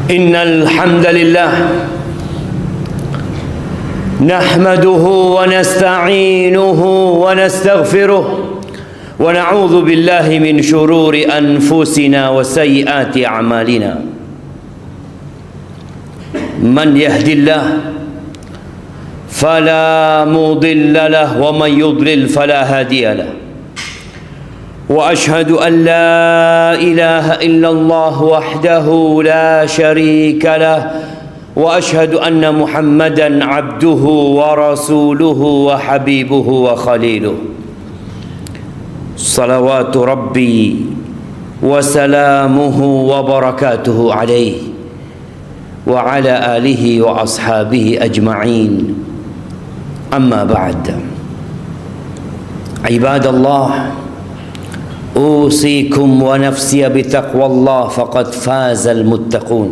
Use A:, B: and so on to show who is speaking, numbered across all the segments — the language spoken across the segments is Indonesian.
A: إن الحمد لله نحمده ونستعينه ونستغفره ونعوذ بالله من شرور أنفسنا وسيئات أعمالنا من يهد الله فلا مضل له ومن يضلل فلا هادي له وأشهد أن لا إله إلا الله وحده لا شريك له وأشهد أن محمدا عبده ورسوله وحبيبه وخليله صلوات ربي وسلامه وبركاته عليه وعلى آله وأصحابه أجمعين أما بعد عباد الله أوصيكم ونفسي بتقوى الله فقد فاز المتقون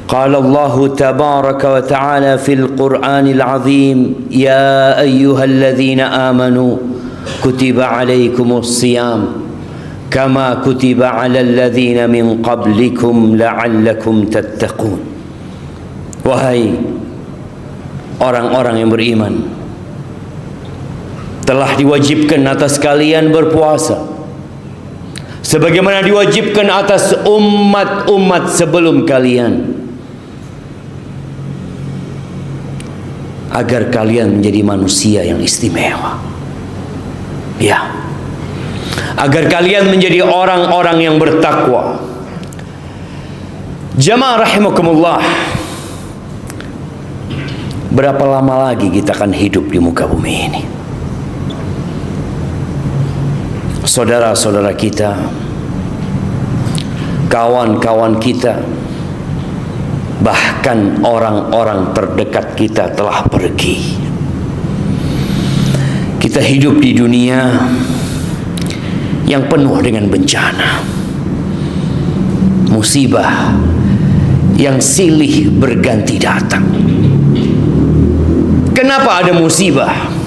A: قال الله تبارك وتعالى في القرآن العظيم يا أيها الذين آمنوا كتب عليكم الصيام كما كتب على الذين من قبلكم لعلكم تتقون. Wahai orang-orang yang beriman, telah diwajibkan atas kalian berpuasa sebagaimana diwajibkan atas umat-umat sebelum kalian, agar kalian menjadi manusia yang istimewa, ya, agar kalian menjadi orang-orang yang bertakwa. Jamaah rahimakumullah, berapa lama lagi kita akan hidup di muka bumi ini? Saudara-saudara kita, kawan-kawan kita, bahkan orang-orang terdekat kita telah pergi. Kita hidup di dunia yang penuh dengan bencana, musibah yang silih berganti datang. Kenapa ada musibah?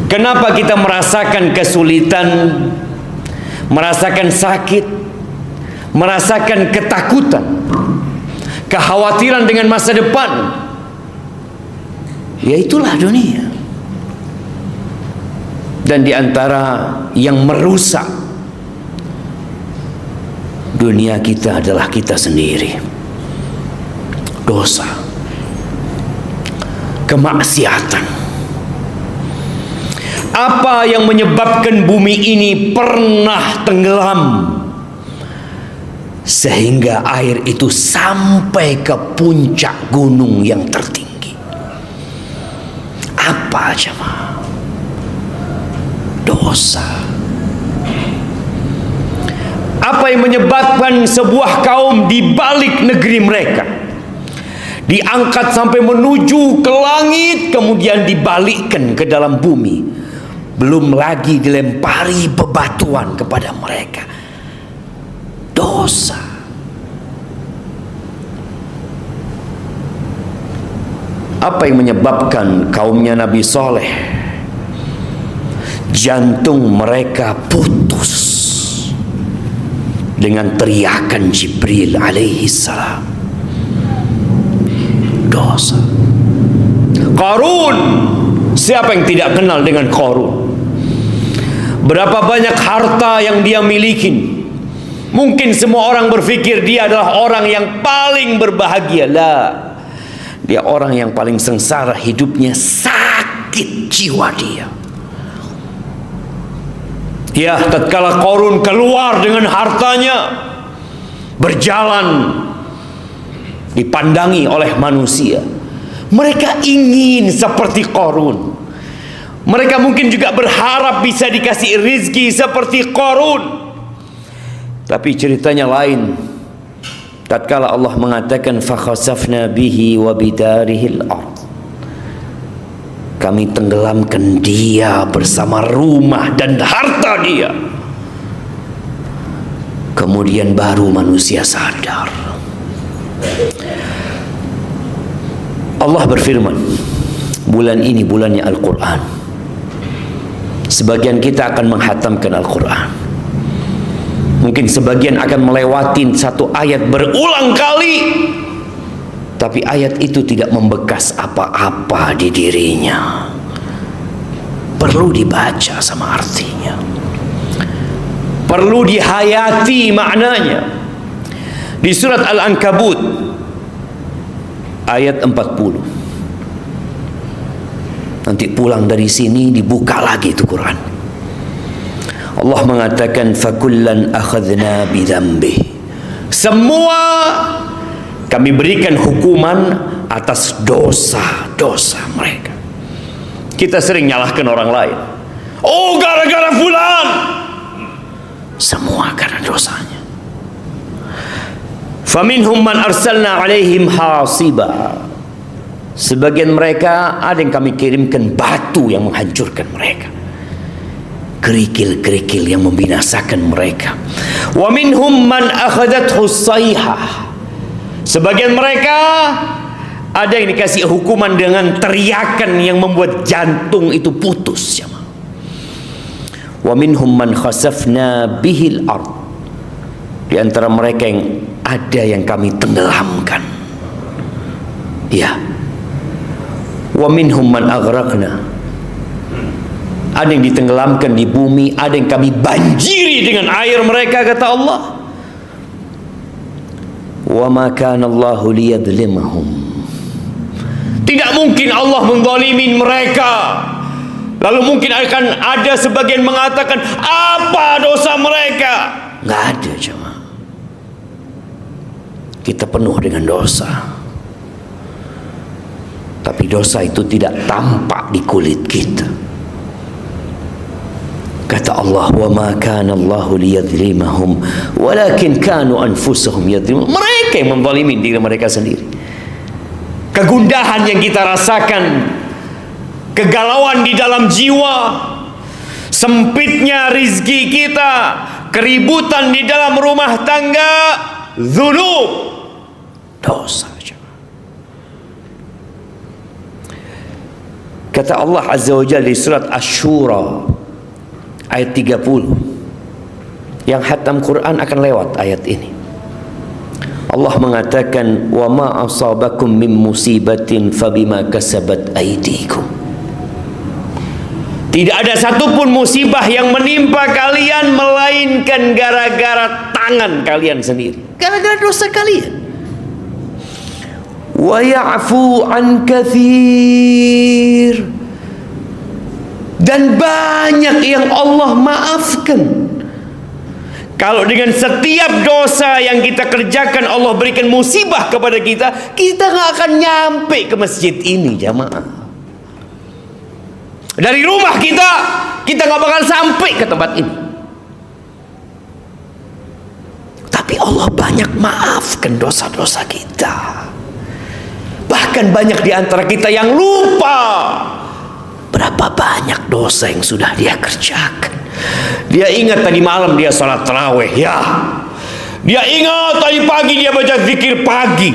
A: Kenapa kita merasakan kesulitan, merasakan sakit, merasakan ketakutan, kekhawatiran dengan masa depan? Ya itulah dunia. Dan di antara yang merusak dunia kita adalah kita sendiri. Dosa, kemaksiatan. Apa yang menyebabkan bumi ini pernah tenggelam sehingga air itu sampai ke puncak gunung yang tertinggi? Apa jemaah? Dosa. Apa yang menyebabkan sebuah kaum di balik negeri mereka diangkat sampai menuju ke langit, kemudian dibalikkan ke dalam bumi? Belum lagi dilempari bebatuan kepada mereka. Dosa. Apa yang menyebabkan kaumnya Nabi Saleh jantung mereka putus dengan teriakan Jibril alaihi salam? Dosa. Qarun, siapa yang tidak kenal dengan Qarun? Berapa banyak harta yang dia miliki. Mungkin semua orang berpikir dia adalah orang yang paling berbahagia. Lah, dia orang yang paling sengsara hidupnya, sakit jiwa dia. Ya, tatkala Qarun keluar dengan hartanya, berjalan, dipandangi oleh manusia, mereka ingin seperti Qarun. Mereka mungkin juga berharap bisa dikasih rizki seperti Qarun. Tapi ceritanya lain. Tatkala Allah mengatakan fakhasafna bihi wa bidarihil ard, kami tenggelamkan dia bersama rumah dan harta dia. Kemudian baru manusia sadar. Allah berfirman, bulan ini bulannya Al-Quran. Sebagian kita akan menghatamkan Al-Quran, Mungkin sebagian akan melewati satu ayat berulang kali, tapi ayat itu tidak membekas apa-apa di dirinya. Perlu dibaca sama artinya, perlu dihayati maknanya. Di surat Al-Ankabut ayat 40, nanti pulang dari sini dibuka lagi itu Quran. Allah mengatakan fakullan akhadna bidzambi, semua kami berikan hukuman atas dosa-dosa mereka. Kita sering nyalahkan orang lain, oh gara-gara fulan, semua karena dosanya. Faminhum man arsalna alaihim hasiba, sebagian mereka ada yang kami kirimkan batu yang menghancurkan mereka, kerikil-kerikil yang membinasakan mereka. Wa minhum man akhadathu sayhah, sebagian mereka ada yang dikasih hukuman dengan teriakan yang membuat jantung itu putus. Wa minhum man khasafna bihil ard, di antara mereka yang ada yang kami tenggelamkan. Ya. Wa minhum man aghraqna, ada yang ditenggelamkan di bumi, ada yang kami banjiri dengan air mereka, kata Allah. Wa ma kana Allahu liyadhlimahum, tidak mungkin Allah menzalimin mereka. Lalu mungkin akan ada sebagian mengatakan, apa dosa mereka? Nggak ada, jemaah. Kita penuh dengan dosa, tapi dosa itu tidak tampak di kulit kita. Kata Allah, wa ma kana Allahu liyadhlimahum walakin kanu anfusahum yadhlimun, mereka yang menzalimi diri mereka sendiri. Kegundahan yang kita rasakan, kegalauan di dalam jiwa, sempitnya rizki kita, keributan di dalam rumah tangga, dzunub, dosa. Kata Allah Azza wa Jalla di surat Asy-Syura ayat 30, yang khatam Quran akan lewat ayat ini. Allah mengatakan, wa ma asabakum min musibatin fabima kasabat aydikum, tidak ada satupun musibah yang menimpa kalian melainkan gara-gara tangan kalian sendiri, gara-gara dosa kalian. Wa ya'fu an katsir, dan banyak yang Allah maafkan. Kalau dengan setiap dosa yang kita kerjakan Allah berikan musibah kepada kita, kita nggak akan nyampe ke masjid ini, jamaah. Dari rumah kita nggak bakal sampai ke tempat ini. Tapi Allah banyak maafkan dosa-dosa kita. Bahkan banyak di antara kita yang lupa berapa banyak dosa yang sudah dia kerjakan. Dia ingat tadi malam dia sholat tarawih, ya. Dia ingat tadi pagi dia baca zikir pagi.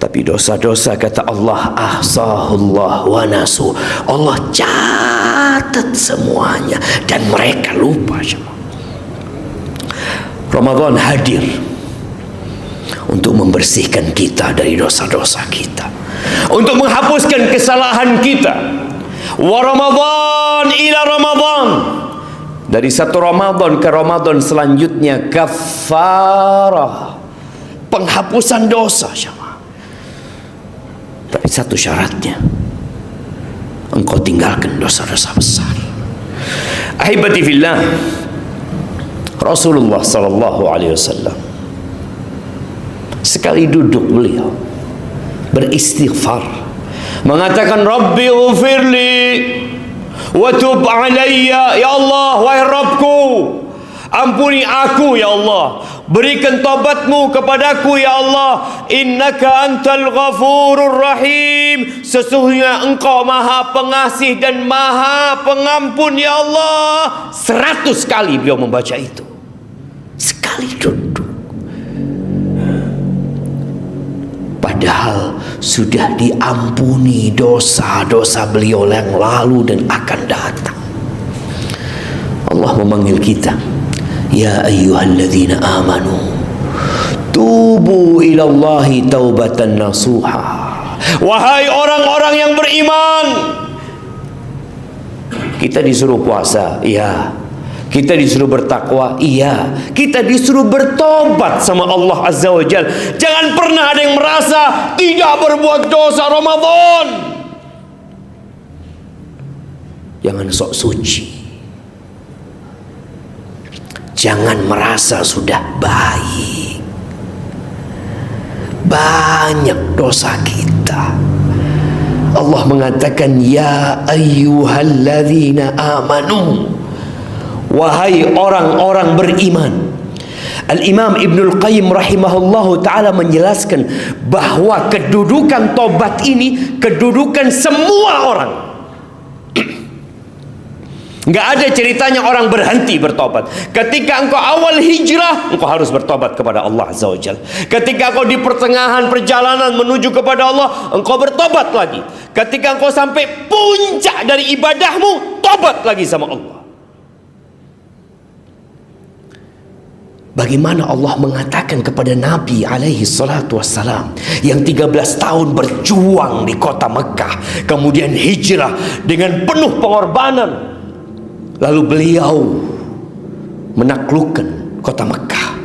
A: Tapi dosa-dosa, kata Allah, ahsahullah wa nasu, Allah catat semuanya dan mereka lupa. Ramadan hadir untuk membersihkan kita dari dosa-dosa kita, untuk menghapuskan kesalahan kita. Wa Ramadan ila Ramadan, dari satu Ramadan ke Ramadan selanjutnya, kafarah, penghapusan dosa. Tapi satu syaratnya, engkau tinggalkan dosa-dosa besar. Ahibati fillah, Rasulullah sallallahu alaihi wasallam sekali duduk beliau beristighfar, mengatakan, Rabbi ghfirli wa tub alayya, ya Allah, wahai Rabbku, ampuni aku ya Allah, berikan taubatmu kepadaku ya Allah, innaka antal ghafurur rahim, sesungguhnya engkau maha pengasih dan maha pengampun ya Allah. 100 kali beliau membaca itu, sekali duduk. Padahal sudah diampuni dosa-dosa beliau yang lalu dan akan datang. Allah memanggil kita, Ya ayyuhalladzina amanu tubu ilallahi taubatan nasuha. Wahai orang-orang yang beriman, kita disuruh puasa, iya. Kita disuruh bertakwa, iya. Kita disuruh bertobat sama Allah Azza wa Jal. Jangan pernah ada yang merasa tidak berbuat dosa Ramadan. Jangan sok suci. Jangan merasa sudah baik. Banyak dosa kita. Allah mengatakan, ya ayyuhalladzina amanu, wahai orang-orang beriman. Al-Imam Ibnul Qayyim rahimahullahu ta'ala menjelaskan bahwa kedudukan tobat ini kedudukan semua orang. Nggak ada ceritanya orang berhenti bertobat. Ketika engkau awal hijrah, engkau harus bertobat kepada Allah Azza wa Jalla. Ketika engkau di pertengahan perjalanan menuju kepada Allah, engkau bertobat lagi. Ketika engkau sampai puncak dari ibadahmu, tobat lagi sama Allah. Bagaimana Allah mengatakan kepada Nabi alaihi salatu wassalam yang 13 tahun berjuang di kota Mekah, kemudian hijrah dengan penuh pengorbanan, lalu beliau menaklukkan kota Mekah.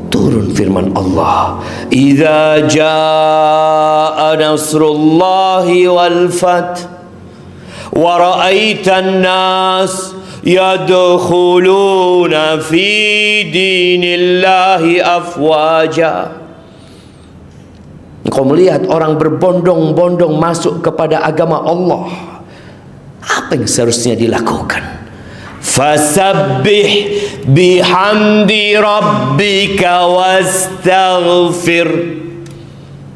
A: Turun firman Allah, idza jaa nasrullahi wal fath wa ra'aitan nas yadkhuluna fi dinillahi afwaja. Engkau melihat orang berbondong-bondong masuk kepada agama Allah, apa yang seharusnya dilakukan? Fasabbih bihamdi rabbika wastaghfir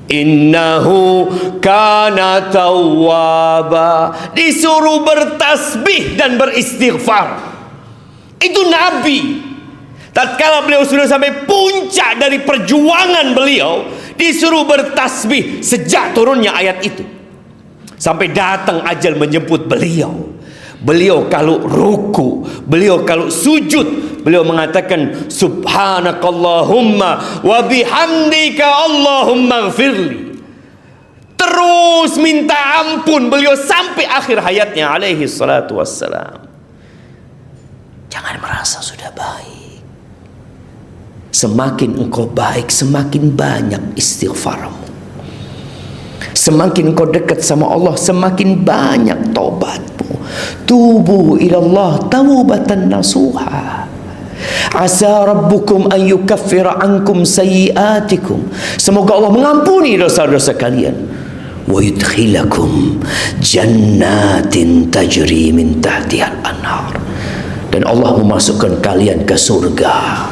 A: innahu kana tawwaba. Disuruh bertasbih dan beristighfar. Itu Nabi. Tatkala beliau sudah sampai puncak dari perjuangan beliau, disuruh bertasbih sejak turunnya ayat itu sampai datang ajal menjemput beliau. Beliau kalau ruku, beliau kalau sujud, beliau mengatakan subhanakallahumma wa bihamdika Allahumma gfirli. Terus minta ampun beliau sampai akhir hayatnya alaihi salatu wassalam. Jangan merasa sudah baik. Semakin engkau baik, semakin banyak istighfarmu. Semakin engkau dekat sama Allah, semakin banyak taubatmu. Tubu ilallah taubatan nasuha. Asa rabbukum an yukaffira ankum sayyiatikum. Semoga Allah mengampuni dosa-dosa kalian. Wa yudkhilakum jannatin tajri min tahtihal anhar. Dan Allah memasukkan kalian ke surga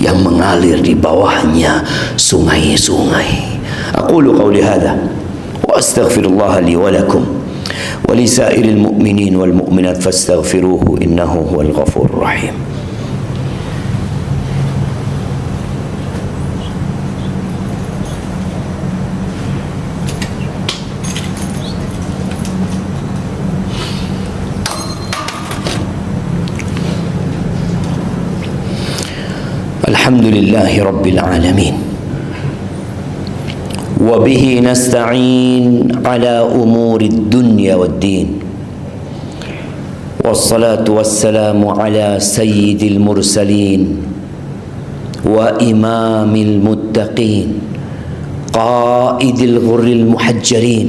A: yang mengalir di bawahnya sungai-sungai. Aqulu qawli hadha wa astaghfirullah li wa lakum wa li sa'iril mu'minin wal mu'minat fastaghfiruhu innahu huwal ghafurur rahim. Alhamdulillahi rabbil alamin. وبه نستعين على أمور الدنيا والدين والصلاة والسلام على سيد المرسلين وإمام المتقين قائد الغر المحجرين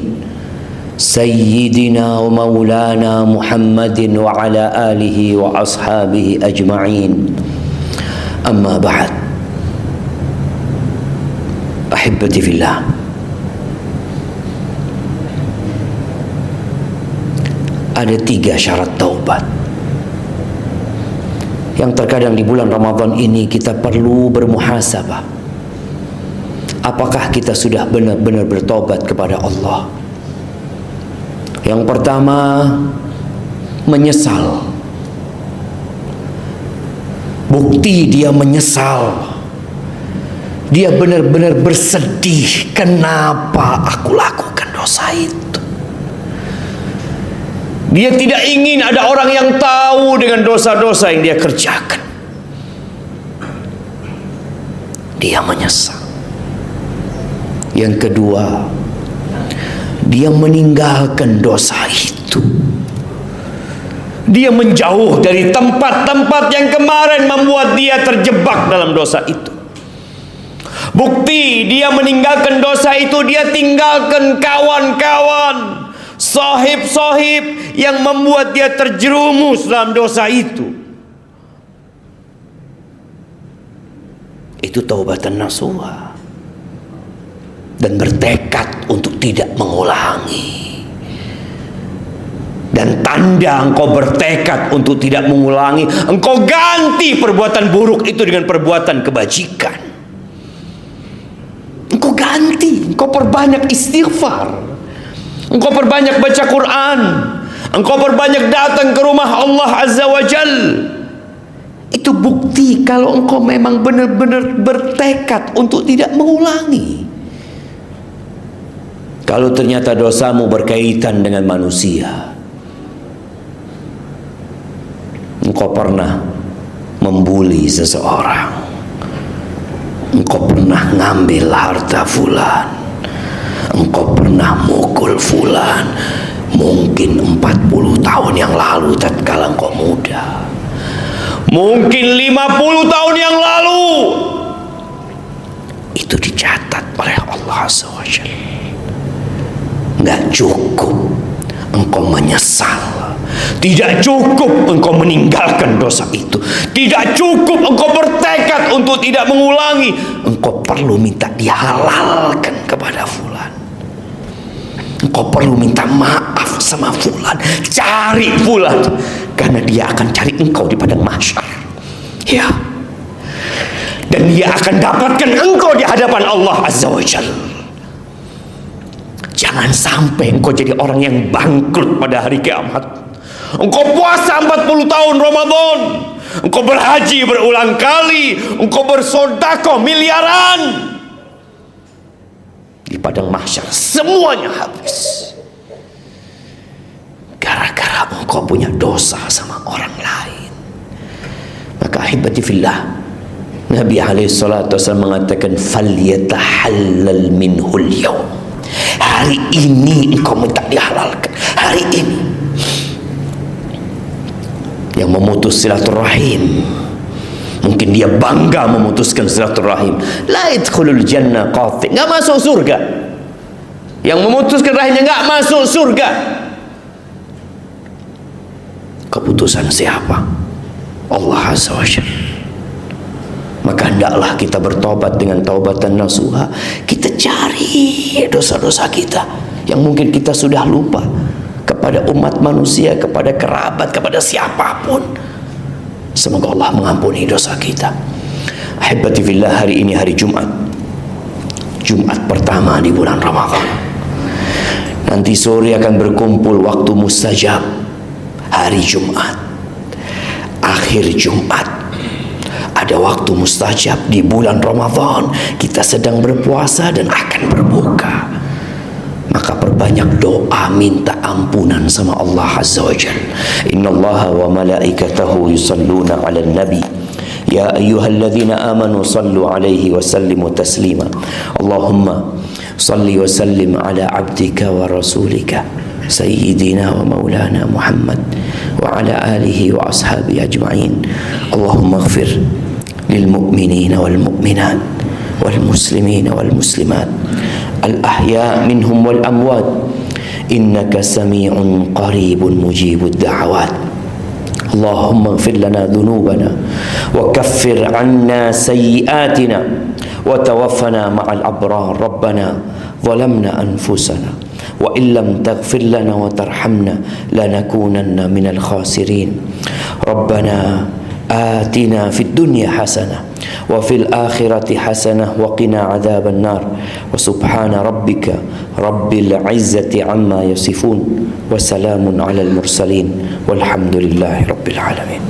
A: سيدنا ومولانا محمد وعلى آله وأصحابه أجمعين. أما بعد، أحبتي في الله، ada 3 syarat taubat yang terkadang di bulan Ramadan ini kita perlu bermuhasabah. Apakah kita sudah benar-benar bertobat kepada Allah? Yang pertama, menyesal. Bukti dia menyesal, dia benar-benar bersedih, kenapa aku lakukan dosa itu. Dia tidak ingin ada orang yang tahu dengan dosa-dosa yang dia kerjakan. Dia menyesal. Yang kedua, dia meninggalkan dosa itu. Dia menjauh dari tempat-tempat yang kemarin membuat dia terjebak dalam dosa itu. Bukti dia meninggalkan dosa itu, dia tinggalkan kawan-kawan, sahib-sahib yang membuat dia terjerumus dalam dosa itu. Itu taubatan nasuha, dan bertekad untuk tidak mengulangi. Dan tanda engkau bertekad untuk tidak mengulangi, engkau ganti perbuatan buruk itu dengan perbuatan kebajikan. Engkau ganti, engkau perbanyak istighfar, engkau perbanyak baca Quran, engkau perbanyak datang ke rumah Allah Azza wa Jal. Itu bukti kalau engkau memang benar-benar bertekad untuk tidak mengulangi. Kalau ternyata dosamu berkaitan dengan manusia, engkau pernah membuli seseorang, engkau pernah ngambil harta fulan, engkau pernah mukul fulan, mungkin 40 tahun yang lalu tatkala engkau muda, mungkin 50 tahun yang lalu. Itu dicatat oleh Allah Azza wa Jalla. Nggak cukup engkau menyesal, tidak cukup engkau meninggalkan dosa itu, tidak cukup engkau bertekad untuk tidak mengulangi, engkau perlu minta dihalalkan kepada fulan, engkau perlu minta maaf sama fulan, cari fulan, karena dia akan cari engkau di padang mahsyar, ya, dan dia akan dapatkan engkau di hadapan Allah Azza wa Jalla. Jangan sampai engkau jadi orang yang bangkrut pada hari kiamat. Engkau puasa 40 tahun Ramadan, engkau berhaji berulang kali, engkau bersedekah miliaran, di padang mahsyar semuanya habis gara-gara engkau punya dosa sama orang lain. Maka ahibati fillah, Nabi alaihi salatu wasallam mengatakan, falyatahallal minhul yawm. Hari ini engkau minta dihalalkan, hari ini. Yang memutus silaturahim, mungkin dia bangga memutuskan silaturahim, la yadkhulul jannah qati, enggak masuk surga. Yang memutuskan rahimnya enggak masuk surga. Keputusan siapa? Allah Azza wa Jalla. Maka hendaklah kita bertobat dengan taubatan nasuha. Kita cari dosa-dosa kita yang mungkin kita sudah lupa, kepada umat manusia, kepada kerabat, kepada siapapun. Semoga Allah mengampuni dosa kita. Ahibati fillah, hari ini hari Jumat, Jumat pertama di bulan Ramadan. Nanti sore akan berkumpul waktu mustajab, hari Jumat, akhir Jumat. Ada waktu mustajab di bulan Ramadan. Kita sedang berpuasa dan akan berbuka. Maka perbanyak doa minta ampunan sama Allah Azza wa Jalla. Innallaha wa malaikatahu yusalluna 'alan nabi. Ya ayyuhalladzina amanu sallu 'alaihi wa sallimu taslima. Allahumma salli wa sallim 'ala 'abdika wa rasulika sayyidina wa maulana Muhammad wa 'ala alihi wa ashabihi ajma'in. Allahumma ighfir للمؤمنين والمؤمنات والمسلمين والمسلمات الأحياء منهم والأموات إنك سميع قريب مجيب الدعوات. اللهم اغفر لنا ذنوبنا وكفر عنا سيئاتنا وتوفنا مع الأبرار. ربنا ظلمنا أنفسنا وإن لم تغفر لنا وترحمنا لنكونن من الخاسرين. ربنا آتنا في الدنيا حسنة وفي الآخرة حسنة وقنا عذاب النار. وسبحان ربك رب العزة عما يصفون وسلام على المرسلين والحمد لله رب العالمين.